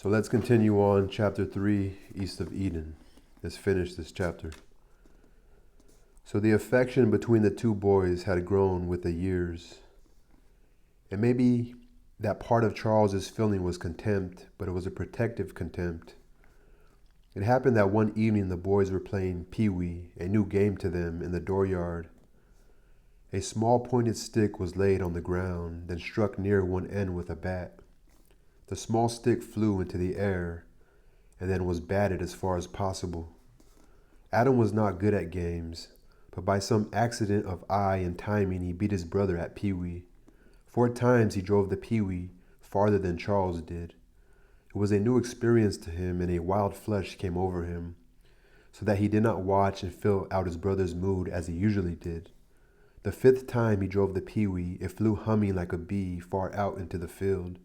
So let's continue on chapter 3, East of Eden. Let's finish this chapter. So the affection between the two boys had grown with the years. And maybe that part of Charles's feeling was contempt, but it was a protective contempt. It happened that one evening the boys were playing Pee-wee, a new game to them, in the dooryard. A small pointed stick was laid on the ground, then struck near one end with a bat. The small stick flew into the air and then was batted as far as possible. Adam was not good at games, but by some accident of eye and timing he beat his brother at Pee-wee. 4 times he drove the Pee-wee farther than Charles did. It was a new experience to him, and a wild flush came over him, so that he did not watch and feel out his brother's mood as he usually did. The 5th time he drove the Pee-wee, it flew humming like a bee far out into the field.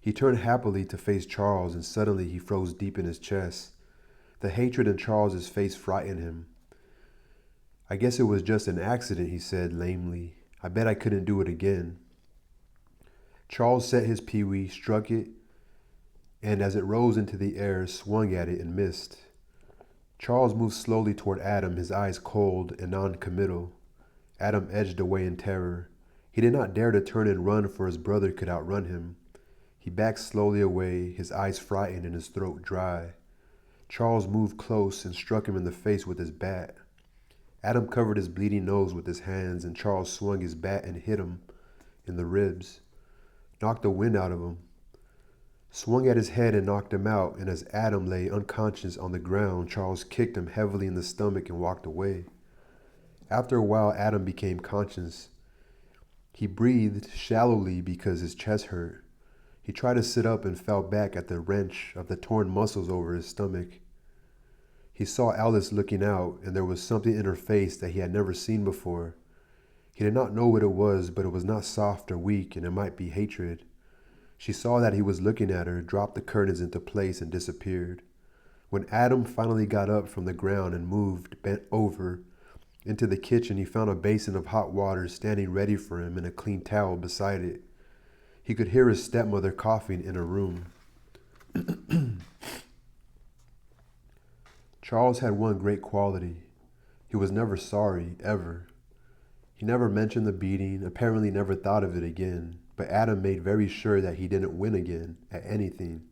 He turned happily to face Charles, and suddenly he froze deep in his chest. The hatred in Charles's face frightened him. "I guess it was just an accident," he said lamely. "I bet I couldn't do it again." Charles set his Pee-wee, struck it, and as it rose into the air, swung at it and missed. Charles moved slowly toward Adam, his eyes cold and non-committal. Adam edged away in terror. He did not dare to turn and run, for his brother could outrun him. He backed slowly away, his eyes frightened and his throat dry. Charles moved close and struck him in the face with his bat. Adam covered his bleeding nose with his hands, and Charles swung his bat and hit him in the ribs, knocked the wind out of him, swung at his head and knocked him out, and as Adam lay unconscious on the ground, Charles kicked him heavily in the stomach and walked away. After a while, Adam became conscious. He breathed shallowly because his chest hurt. He tried to sit up and fell back at the wrench of the torn muscles over his stomach. He saw Alice looking out, and there was something in her face that he had never seen before. He did not know what it was, but it was not soft or weak, and it might be hatred. She saw that he was looking at her, dropped the curtains into place, and disappeared. When Adam finally got up from the ground and moved, bent over, into the kitchen, he found a basin of hot water standing ready for him and a clean towel beside it. He could hear his stepmother coughing in her room. Charles had one great quality. He was never sorry, ever. He never mentioned the beating, apparently never thought of it again, but Adam made very sure that he didn't win again at anything.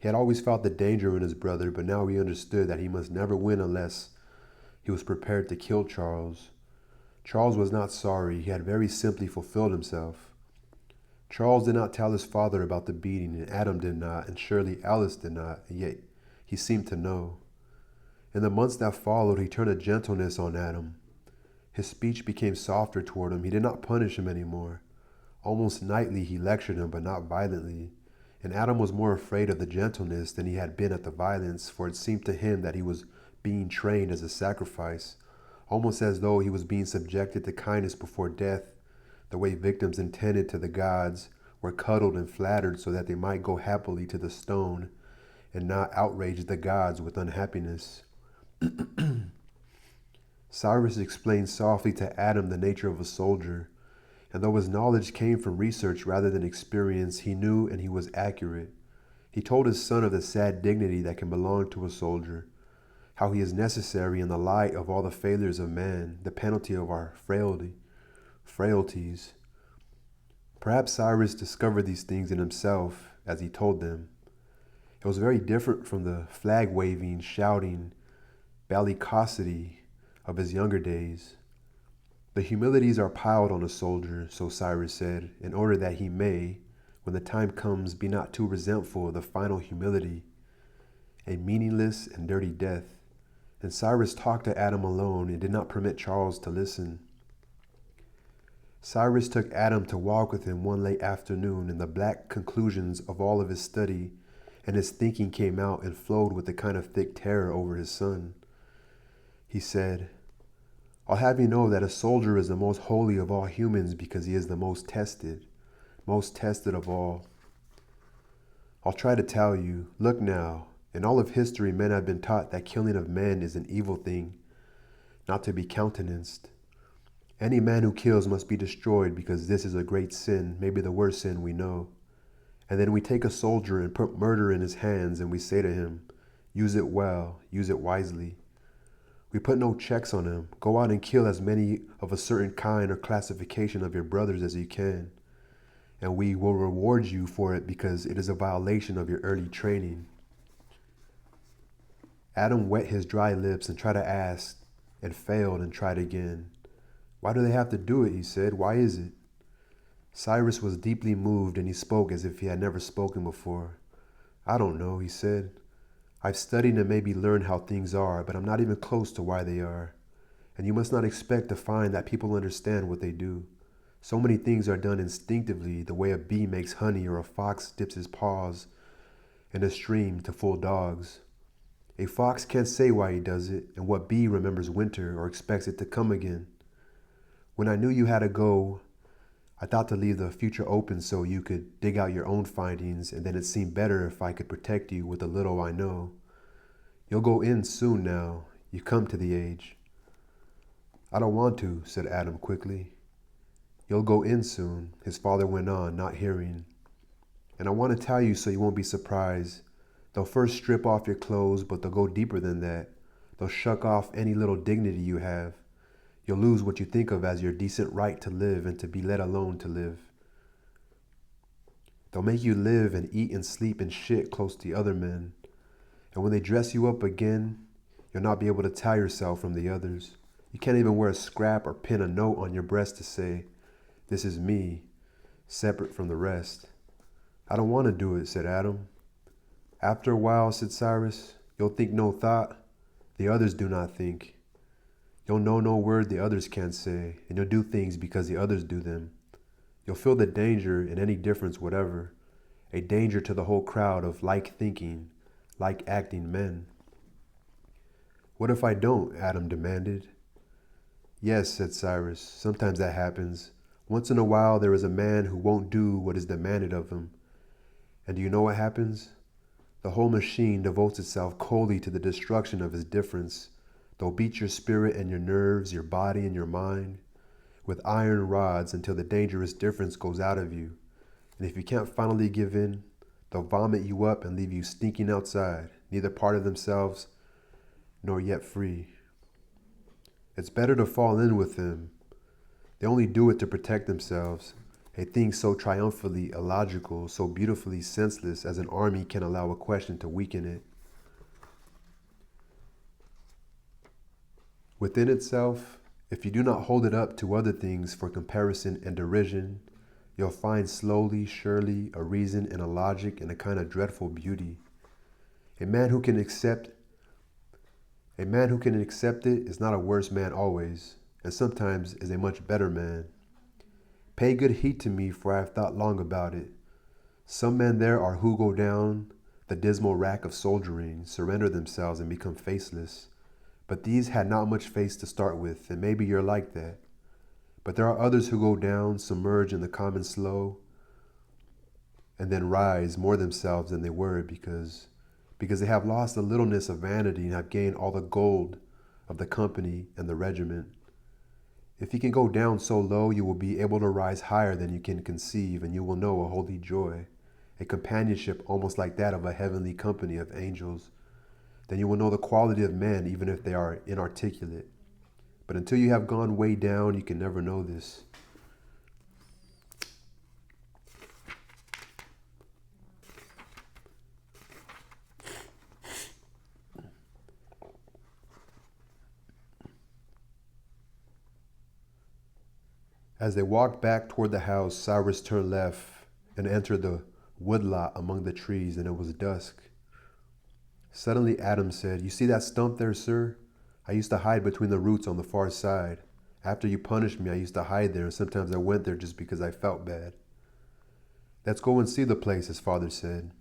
He had always felt the danger in his brother, but now he understood that he must never win unless he was prepared to kill Charles. Charles was not sorry. He had very simply fulfilled himself. Charles did not tell his father about the beating, and Adam did not, and surely Alice did not, and yet he seemed to know. In the months that followed, he turned a gentleness on Adam. His speech became softer toward him. He did not punish him anymore. Almost nightly he lectured him, but not violently, and Adam was more afraid of the gentleness than he had been at the violence, for it seemed to him that he was being trained as a sacrifice, almost as though he was being subjected to kindness before death, the way victims intended to the gods were cuddled and flattered so that they might go happily to the stone and not outrage the gods with unhappiness. Cyrus explained softly to Adam the nature of a soldier, and though his knowledge came from research rather than experience, he knew and he was accurate. He told his son of the sad dignity that can belong to a soldier, how he is necessary in the light of all the failures of man, the penalty of our frailties. Perhaps Cyrus discovered these things in himself as he told them. It was very different from the flag-waving, shouting bellicosity of his younger days. The humilities are piled on a soldier, so Cyrus said, in order that he may, when the time comes, be not too resentful of the final humility, a meaningless and dirty death. And Cyrus talked to Adam alone and did not permit Charles to listen. Cyrus took Adam to walk with him one late afternoon, and the black conclusions of all of his study and his thinking came out and flowed with a kind of thick terror over his son. He said, "I'll have you know that a soldier is the most holy of all humans because he is the most tested of all. I'll try to tell you, look now, in all of history men have been taught that killing of men is an evil thing, not to be countenanced. Any man who kills must be destroyed because this is a great sin, maybe the worst sin we know. And then we take a soldier and put murder in his hands, and we say to him, use it well, use it wisely. We put no checks on him. Go out and kill as many of a certain kind or classification of your brothers as you can. And we will reward you for it because it is a violation of your early training. Adam wet his dry lips and tried to ask, and failed and tried again. Why do they have to do it? He said. Why is it? Cyrus was deeply moved, and he spoke as if he had never spoken before. I don't know, he said. I've studied and maybe learned how things are, but I'm not even close to why they are. And you must not expect to find that people understand what they do. So many things are done instinctively, the way a bee makes honey or a fox dips his paws in a stream to fool dogs. A fox can't say why he does it, and what bee remembers winter or expects it to come again. When I knew you had to go, I thought to leave the future open so you could dig out your own findings, and then it seemed better if I could protect you with the little I know. You'll go in soon now. You come to the age. I don't want to, said Adam quickly. You'll go in soon, his father went on, not hearing. And I want to tell you so you won't be surprised. They'll first strip off your clothes, but they'll go deeper than that. They'll shuck off any little dignity you have. You'll lose what you think of as your decent right to live and to be let alone to live. They'll make you live and eat and sleep and shit close to the other men. And when they dress you up again, you'll not be able to tell yourself from the others. You can't even wear a scrap or pin a note on your breast to say, this is me, separate from the rest. I don't want to do it, said Adam. After a while, said Cyrus, you'll think no thought. The others do not think. You'll know no word the others can't say, and you'll do things because the others do them. You'll feel the danger in any difference whatever, a danger to the whole crowd of like thinking, like acting men. What if I don't? Adam demanded. Yes, said Cyrus, sometimes that happens. Once in a while there is a man who won't do what is demanded of him. And do you know what happens? The whole machine devotes itself coldly to the destruction of his difference. They'll beat your spirit and your nerves, your body and your mind, with iron rods until the dangerous difference goes out of you. And if you can't finally give in, they'll vomit you up and leave you stinking outside, neither part of themselves nor yet free. It's better to fall in with them. They only do it to protect themselves, a thing so triumphantly illogical, so beautifully senseless as an army can allow a question to weaken it. Within itself, if you do not hold it up to other things for comparison and derision, you'll find slowly, surely, a reason and a logic and a kind of dreadful beauty. A man who can accept it is not a worse man always, and sometimes is a much better man. Pay good heed to me, for I have thought long about it. Some men there are who go down the dismal rack of soldiering, surrender themselves and become faceless. But these had not much face to start with, and maybe you're like that. But there are others who go down, submerge in the common slow, and then rise more themselves than they were because they have lost the littleness of vanity and have gained all the gold of the company and the regiment. If you can go down so low, you will be able to rise higher than you can conceive, and you will know a holy joy, a companionship almost like that of a heavenly company of angels. Then you will know the quality of men, even if they are inarticulate. But until you have gone way down, you can never know this. As they walked back toward the house, Cyrus turned left and entered the woodlot among the trees, and it was dusk. Suddenly Adam said, "You see that stump there, sir? I used to hide between the roots on the far side. After you punished me, I used to hide there, and sometimes I went there just because I felt bad." "Let's go and see the place," his father said.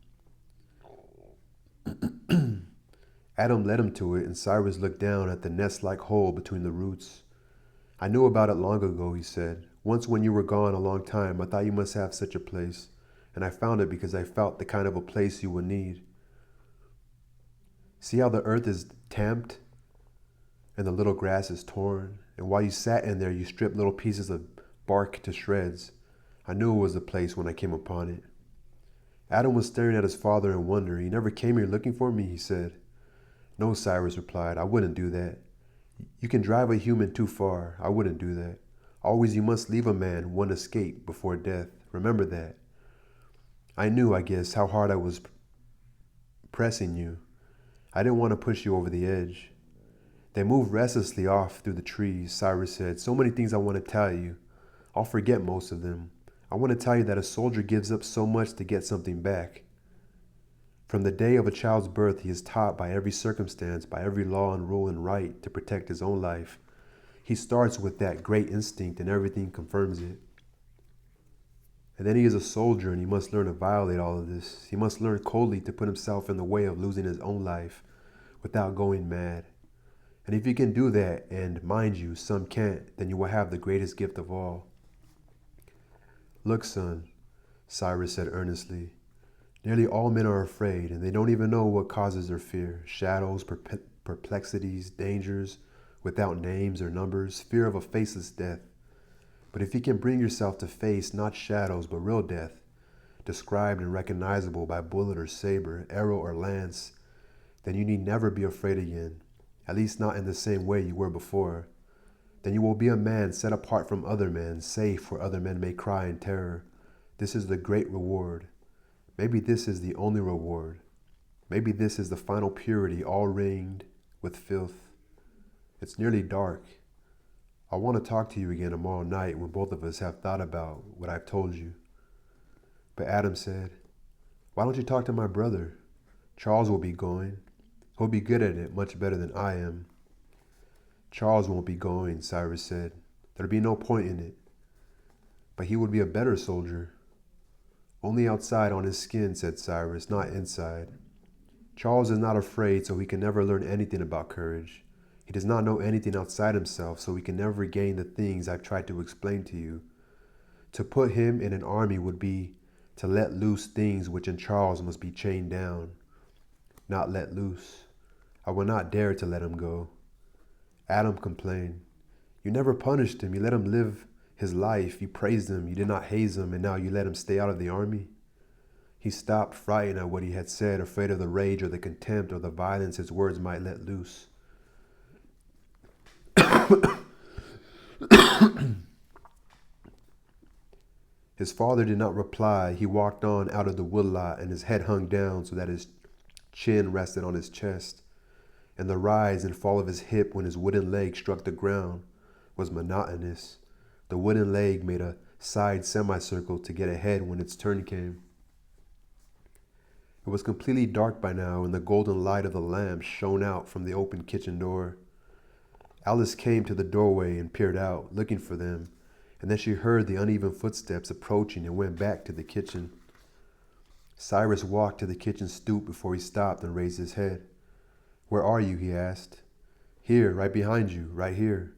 Adam led him to it, and Cyrus looked down at the nest-like hole between the roots. "I knew about it long ago," he said. "Once when you were gone a long time, I thought you must have such a place, and I found it because I felt the kind of a place you would need. See how the earth is tamped and the little grass is torn? And while you sat in there, you stripped little pieces of bark to shreds. I knew it was the place when I came upon it. Adam was staring at his father in wonder. "You never came here looking for me," he said. "No," Cyrus replied. "I wouldn't do that. You can drive a human too far. I wouldn't do that. Always you must leave a man one escape before death. Remember that." "I knew, I guess, how hard I was pressing you. I didn't want to push you over the edge." They moved restlessly off through the trees. Cyrus said, "So many things I want to tell you. I'll forget most of them. I want to tell you that a soldier gives up so much to get something back. From the day of a child's birth, he is taught by every circumstance, by every law and rule and right to protect his own life. He starts with that great instinct and everything confirms it. And then he is a soldier and he must learn to violate all of this. He must learn coldly to put himself in the way of losing his own life without going mad. And if you can do that, and mind you, some can't, then you will have the greatest gift of all." "Look, son," Cyrus said earnestly, "nearly all men are afraid, and they don't even know what causes their fear. Shadows, perplexities, dangers, without names or numbers, fear of a faceless death. But if you can bring yourself to face not shadows, but real death, described and recognizable by bullet or saber, arrow or lance, then you need never be afraid again, at least not in the same way you were before. Then you will be a man set apart from other men, safe where other men may cry in terror. This is the great reward. Maybe this is the only reward. Maybe this is the final purity, all ringed with filth. It's nearly dark. I want to talk to you again tomorrow night when both of us have thought about what I've told you." But Adam said, "Why don't you talk to my brother? Charles will be going. He'll be good at it, much better than I am." "Charles won't be going," Cyrus said. "There'd be no point in it." "But he would be a better soldier." "Only outside on his skin," said Cyrus, "not inside. Charles is not afraid, so he can never learn anything about courage. He does not know anything outside himself, so he can never gain the things I've tried to explain to you. To put him in an army would be to let loose things which in Charles must be chained down, not let loose. I will not dare to let him go." Adam complained, "You never punished him. You let him live his life. You praised him. You did not haze him, and now you let him stay out of the army." He stopped, frightened at what he had said, afraid of the rage or the contempt or the violence his words might let loose. His father did not reply. He walked on out of the woodlot, and his head hung down so that his chin rested on his chest, and the rise and fall of his hip when his wooden leg struck the ground was monotonous. The wooden leg made a side semicircle to get ahead when its turn came. It was completely dark by now, and the golden light of the lamp shone out from the open kitchen door. Alice came to the doorway and peered out, looking for them, and then she heard the uneven footsteps approaching and went back to the kitchen. Cyrus walked to the kitchen stoop before he stopped and raised his head. "Where are you?" he asked. "Here, right behind you, right here."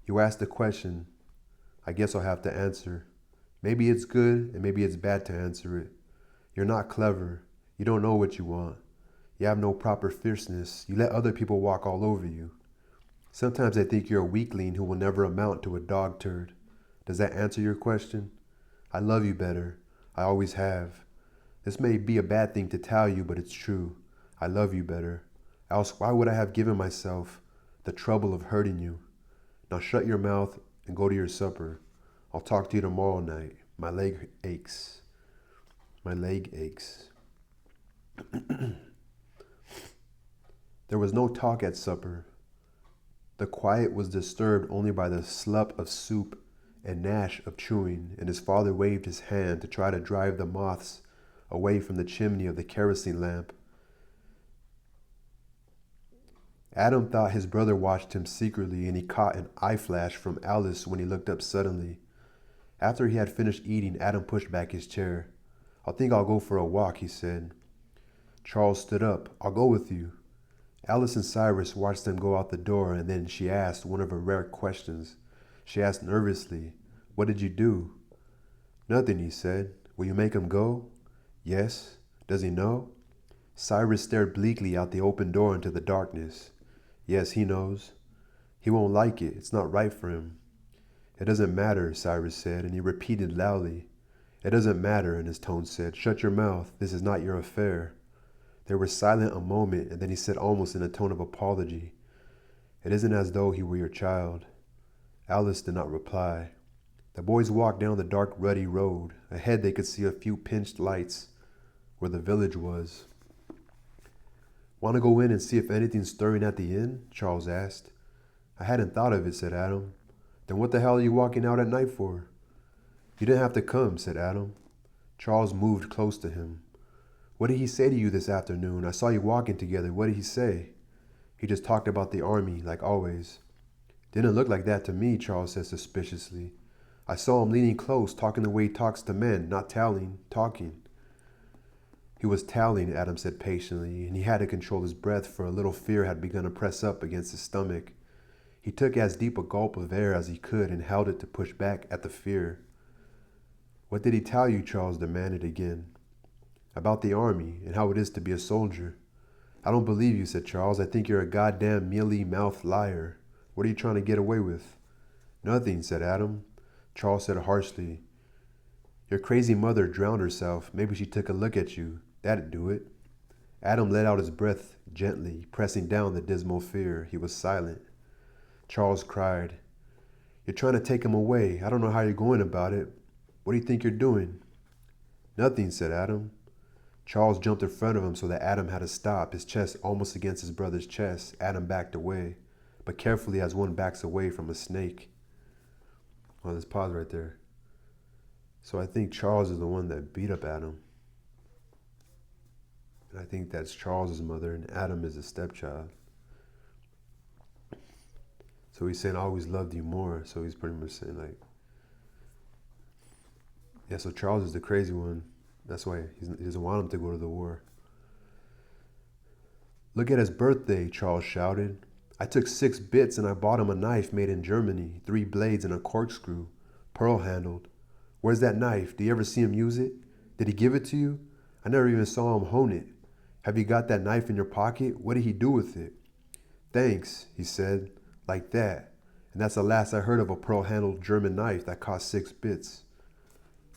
"You asked a question. I guess I'll have to answer. Maybe it's good and maybe it's bad to answer it. You're not clever. You don't know what you want. You have no proper fierceness. You let other people walk all over you. Sometimes I think you're a weakling who will never amount to a dog turd. Does that answer your question? I love you better. I always have. This may be a bad thing to tell you, but it's true. I love you better. Else why would I have given myself the trouble of hurting you? Now shut your mouth and go to your supper. I'll talk to you tomorrow night. My leg aches. My leg aches." There was no talk at supper. The quiet was disturbed only by the slurp of soup and gnash of chewing, and his father waved his hand to try to drive the moths away from the chimney of the kerosene lamp. Adam thought his brother watched him secretly, and he caught an eye flash from Alice when he looked up suddenly. After he had finished eating, Adam pushed back his chair. "I think I'll go for a walk," he said. Charles stood up. "I'll go with you." Alice and Cyrus watched them go out the door, and then she asked one of her rare questions. She asked nervously, "What did you do?" "Nothing," he said. "Will you make him go?" "Yes." "Does he know?" Cyrus stared bleakly out the open door into the darkness. "Yes, he knows." "He won't like it. It's not right for him." "It doesn't matter," Cyrus said, and he repeated loudly, It doesn't matter, and his tone said, "Shut your mouth. This is not your affair." They were silent a moment, and then he said almost in a tone of apology, "It isn't as though he were your child." Alice did not reply. The boys walked down the dark, ruddy road. Ahead they could see a few pinched lights where the village was. "Want to go in and see if anything's stirring at the inn?" Charles asked. "I hadn't thought of it," said Adam. "Then what the hell are you walking out at night for?" "You didn't have to come," said Adam. Charles moved close to him. "What did he say to you this afternoon? I saw you walking together. What did he say?" "He just talked about the army, like always." "Didn't look like that to me," Charles said suspiciously. "I saw him leaning close, talking the way he talks to men, not tallying, talking." "He was tallying," Adam said patiently, and he had to control his breath, for a little fear had begun to press up against his stomach. He took as deep a gulp of air as he could and held it to push back at the fear. "What did he tell you?" Charles demanded again. "About the army, and how it is to be a soldier." "I don't believe you," said Charles. "I think you're a goddamn mealy-mouthed liar. What are you trying to get away with?" "Nothing," said Adam. Charles said harshly, "Your crazy mother drowned herself. Maybe she took a look at you. That'd do it." Adam let out his breath gently, pressing down the dismal fear. He was silent. Charles cried, "You're trying to take him away. I don't know how you're going about it. What do you think you're doing?" "Nothing," said Adam. Charles jumped in front of him so that Adam had to stop, his chest almost against his brother's chest. Adam backed away, but carefully as one backs away from a snake. Well, let's pause right there. So I think Charles is the one that beat up Adam. And I think that's Charles's mother, and Adam is a stepchild. So he's saying, "I always loved you more." So he's pretty much saying, like, yeah, so Charles is the crazy one. That's why he doesn't want him to go to the war. "Look at his birthday," Charles shouted. "I took 6 bits and I bought him a knife made in Germany, 3 blades and a corkscrew, pearl-handled. Where's that knife? Do you ever see him use it? Did he give it to you? I never even saw him hone it. Have you got that knife in your pocket? What did he do with it?" "Thanks," he said, "like that. And that's the last I heard of a pearl-handled German knife that cost 6 bits.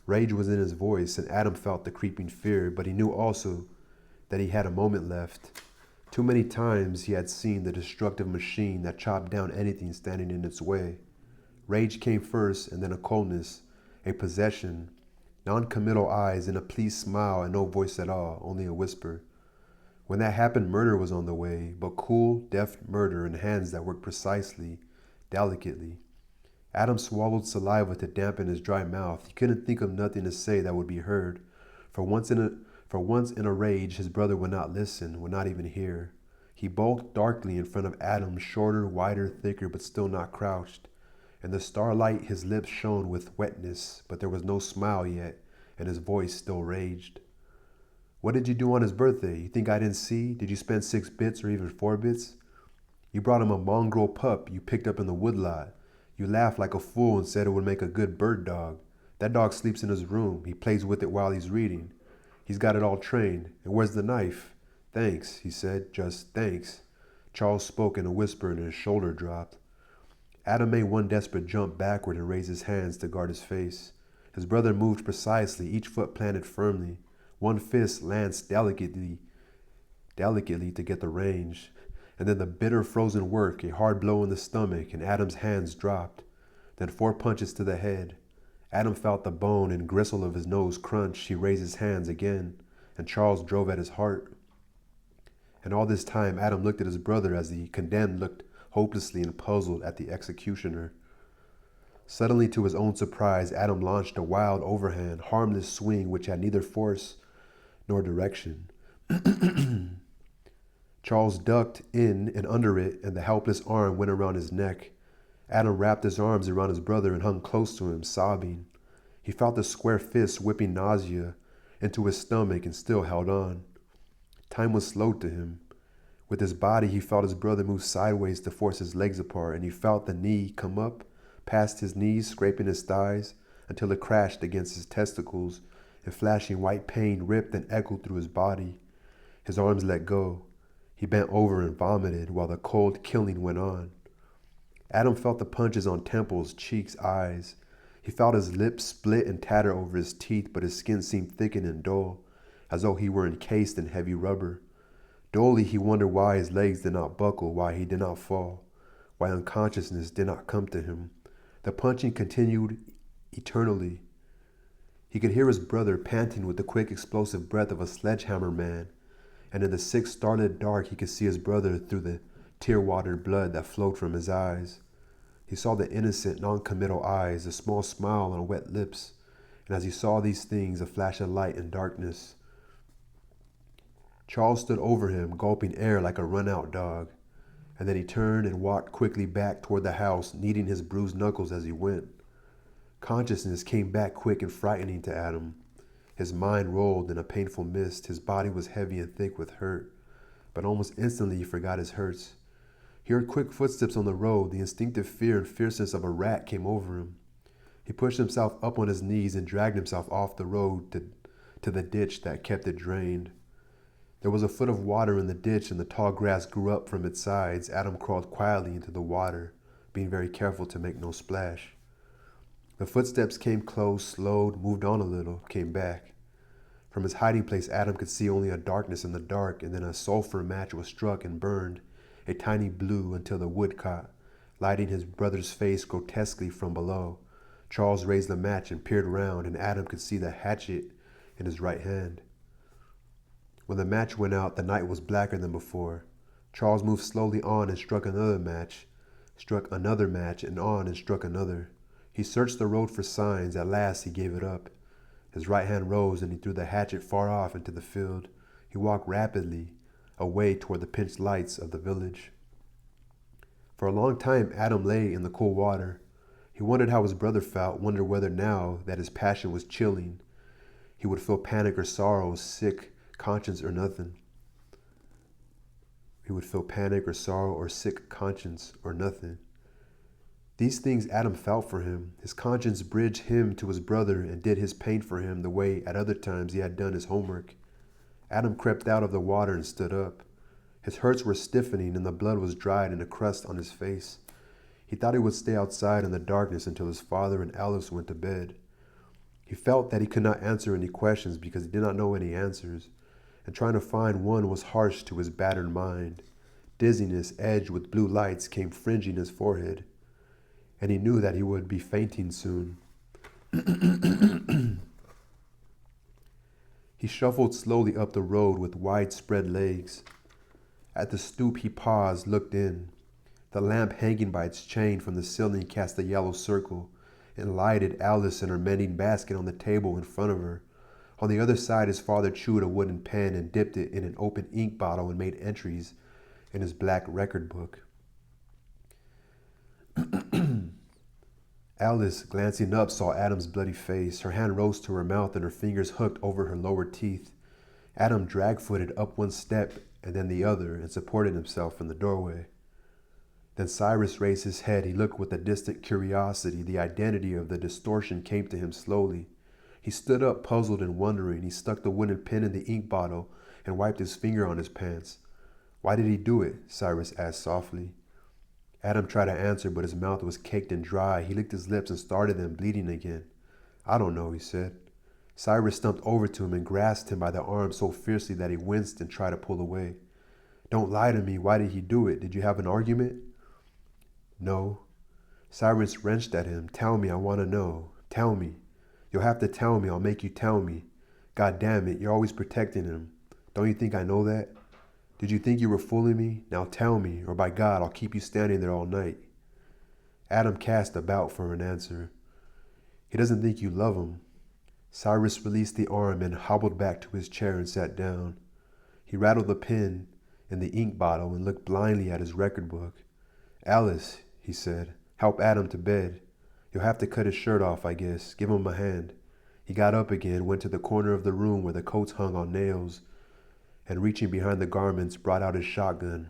Rage was in his voice, and Adam felt the creeping fear, but he knew also that he had a moment left. Too many times he had seen the destructive machine that chopped down anything standing in its way. Rage came first, and then a coldness, a possession, non-committal eyes, and a pleased smile, and no voice at all, only a whisper. When that happened, murder was on the way, but cool, deft murder in hands that worked precisely, delicately. Adam swallowed saliva to dampen his dry mouth. He couldn't think of nothing to say that would be heard. For once in a rage, his brother would not listen, would not even hear. He bulked darkly in front of Adam, shorter, wider, thicker, but still not crouched. In the starlight, his lips shone with wetness, but there was no smile yet, and his voice still raged. "What did you do on his birthday? You think I didn't see? Did you spend 6 bits or even 4 bits? You brought him a mongrel pup you picked up in the woodlot. You laughed like a fool and said it would make a good bird dog. That dog sleeps in his room. He plays with it while he's reading. He's got it all trained. And where's the knife?" "Thanks," he said, "just thanks." Charles spoke in a whisper and his shoulder dropped. Adam made one desperate jump backward and raised his hands to guard his face. His brother moved precisely, each foot planted firmly. One fist lanced delicately to get the range. And then the bitter frozen work, a hard blow in the stomach, and Adam's hands dropped. Then 4 punches to the head. Adam felt the bone and gristle of his nose crunch. He raised his hands again, and Charles drove at his heart. And all this time, Adam looked at his brother as the condemned looked hopelessly and puzzled at the executioner. Suddenly, to his own surprise, Adam launched a wild overhand, harmless swing which had neither force nor direction. Charles ducked in and under it, and the helpless arm went around his neck. Adam wrapped his arms around his brother and hung close to him, sobbing. He felt the square fist whipping nausea into his stomach and still held on. Time was slowed to him. With his body, he felt his brother move sideways to force his legs apart, and he felt the knee come up past his knees, scraping his thighs until it crashed against his testicles, and flashing white pain ripped and echoed through his body. His arms let go. He bent over and vomited while the cold killing went on. Adam felt the punches on temples, cheeks, eyes. He felt his lips split and tatter over his teeth, but his skin seemed thickened and dull, as though he were encased in heavy rubber. Dully he wondered why his legs did not buckle, why he did not fall, why unconsciousness did not come to him. The punching continued eternally. He could hear his brother panting with the quick explosive breath of a sledgehammer man, and in the sick starlit dark he could see his brother through the tear-watered blood that flowed from his eyes. He saw the innocent, non-committal eyes, a small smile on wet lips, and as he saw these things, a flash of light in darkness. Charles stood over him, gulping air like a run-out dog, and then he turned and walked quickly back toward the house, kneading his bruised knuckles as he went. Consciousness came back quick and frightening to Adam. His mind rolled in a painful mist. His body was heavy and thick with hurt, but almost instantly he forgot his hurts. He heard quick footsteps on the road. The instinctive fear and fierceness of a rat came over him. He pushed himself up on his knees and dragged himself off the road to the ditch that kept it drained. There was a foot of water in the ditch, and the tall grass grew up from its sides. Adam crawled quietly into the water, being very careful to make no splash. The footsteps came close, slowed, moved on a little, came back. From his hiding place, Adam could see only a darkness in the dark, and then a sulfur match was struck and burned, a tiny blue until the wood caught, lighting his brother's face grotesquely from below. Charles raised the match and peered round, and Adam could see the hatchet in his right hand. When the match went out, the night was blacker than before. Charles moved slowly on and struck another match, and on and struck another. He searched the road for signs. At last he gave it up. His right hand rose and he threw the hatchet far off into the field. He walked rapidly away toward the pinched lights of the village. For a long time Adam lay in the cool water. He wondered how his brother felt, wondered whether now that his passion was chilling, he would feel panic or sorrow, sick conscience or nothing. He would feel panic or sorrow or sick conscience or nothing. These things Adam felt for him. His conscience bridged him to his brother and did his pain for him the way at other times he had done his homework. Adam crept out of the water and stood up. His hurts were stiffening and the blood was dried in a crust on his face. He thought he would stay outside in the darkness until his father and Alice went to bed. He felt that he could not answer any questions because he did not know any answers, and trying to find one was harsh to his battered mind. Dizziness, edged with blue lights, came fringing his forehead, and he knew that he would be fainting soon. He shuffled slowly up the road with widespread legs. At the stoop he paused, looked in. The lamp hanging by its chain from the ceiling cast a yellow circle and lighted Alice and her mending basket on the table in front of her. On the other side his father chewed a wooden pen and dipped it in an open ink bottle and made entries in his black record book. Alice, glancing up, saw Adam's bloody face. Her hand rose to her mouth and her fingers hooked over her lower teeth. Adam drag-footed up one step and then the other and supported himself in the doorway. Then Cyrus raised his head. He looked with a distant curiosity. The identity of the distortion came to him slowly. He stood up, puzzled and wondering. He stuck the wooden pen in the ink bottle and wiped his finger on his pants. "Why did he do it?" Cyrus asked softly. Adam tried to answer, but his mouth was caked and dry. He licked his lips and started them bleeding again. "I don't know," he said. Cyrus stumped over to him and grasped him by the arm so fiercely that he winced and tried to pull away. "Don't lie to me. Why did he do it? Did you have an argument?" "No." Cyrus wrenched at him. "Tell me, I want to know. Tell me. You'll have to tell me. I'll make you tell me. God damn it, you're always protecting him. Don't you think I know that? Did you think you were fooling me? Now tell me, or by God, I'll keep you standing there all night." Adam cast about for an answer. "He doesn't think you love him." Cyrus released the arm and hobbled back to his chair and sat down. He rattled the pen in the ink bottle and looked blindly at his record book. "Alice," he said, "help Adam to bed. You'll have to cut his shirt off, I guess. Give him a hand." He got up again, went to the corner of the room where the coats hung on nails, and reaching behind the garments, brought out his shotgun,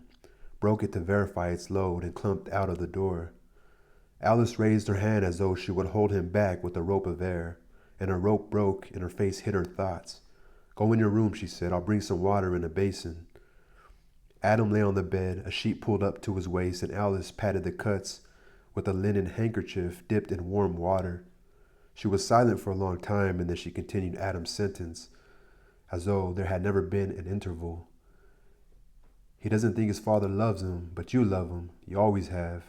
broke it to verify its load, and clumped out of the door. Alice raised her hand as though she would hold him back with a rope of air, and her rope broke and her face hid her thoughts. "Go in your room," she said. "I'll bring some water in a basin." Adam lay on the bed, a sheet pulled up to his waist, and Alice patted the cuts with a linen handkerchief dipped in warm water. She was silent for a long time, and then she continued Adam's sentence, as though there had never been an interval. He doesn't think his father loves him, but you love him. You always have.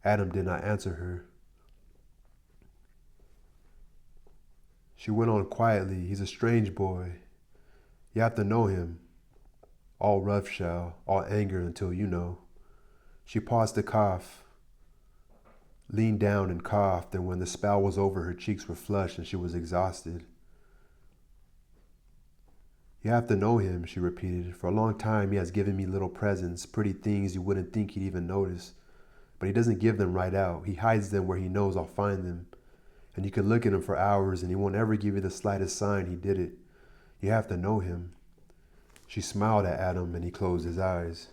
Adam did not answer her. She went on quietly. He's a strange boy. You have to know him. All roughshod, all anger until you know. She paused to cough, leaned down and coughed, and when the spell was over, her cheeks were flushed and she was exhausted. You have to know him, she repeated. For a long time, he has given me little presents, pretty things you wouldn't think he'd even notice. But he doesn't give them right out. He hides them where he knows I'll find them. And you can look at him for hours and he won't ever give you the slightest sign he did it. You have to know him. She smiled at Adam and he closed his eyes.